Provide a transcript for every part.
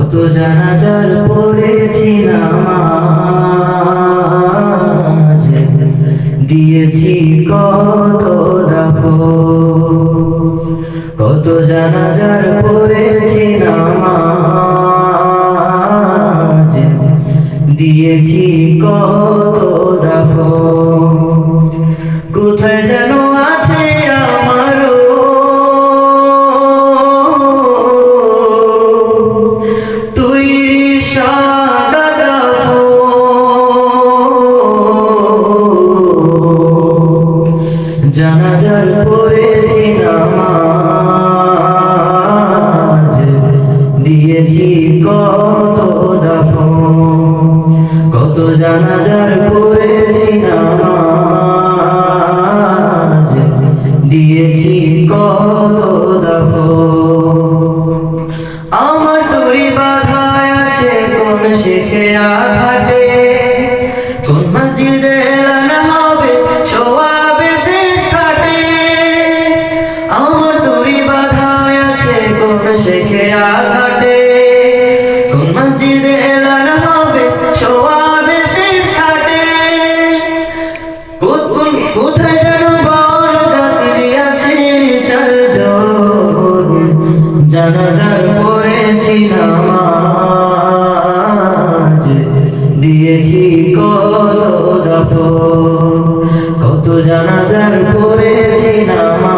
কত জানাজার পড়েছি নামাজ, দিয়েছি কত দাফন। কত জানাজার পড়েছি নামাজ, দিয়েছি কত দাফন। কোথায় যেন আছে আমারও তৈরি সাদা কাফন। জানাজার পড়েছি নামাজ, দিয়েছি কত দাফন। কত জানাজার পড়েছি নামাজ, দিয়েছি কত দাফন। আমার তরি বাধায় আছে কোন শেখে আঘাটে, কোন মসজিদে এলান হবে সোয়াবে শেষ ঘাটে। আমার তরি বাধায় আছে কোন শেখে আঘাটে, কোন মসজিদে এলান হবে সোয়াবে শেষ ঘাটে। কোথায় যেন বড় যাত্রী আছে চারজন, জানাজার পড়েছি নামাজ, দিয়েছি কত দাফন। কত জানাজার পড়েছি নামাজ,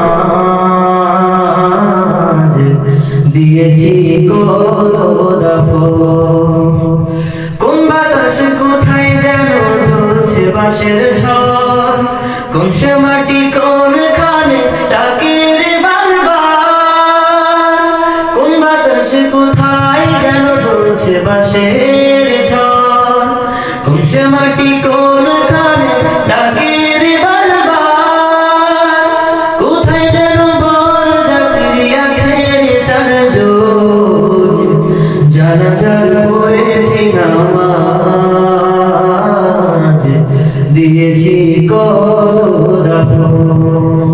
দিয়েছি কত দাফন। কোন বাতাসে কোথায় যেন দুলছে বাঁশের ঝড়, কোন সে মাটি কোন খানে ডাকে রে বারবার। কোন বাতাসে কোথায় যেন দুলছে বাঁশের ঝড়, কোন সে মাটি কোন খানে ডাকে রে বারবার। কোথায় যেন বড় যাত্রী আছে চারজন, জানাজার পড়েছি নামাজ, দিয়েছি কত দাফন।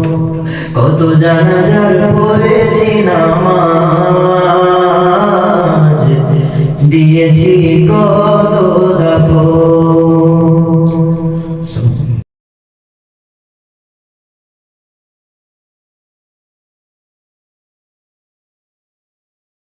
কত জানাজার পড়েছি নামাজ, দিয়েছি কত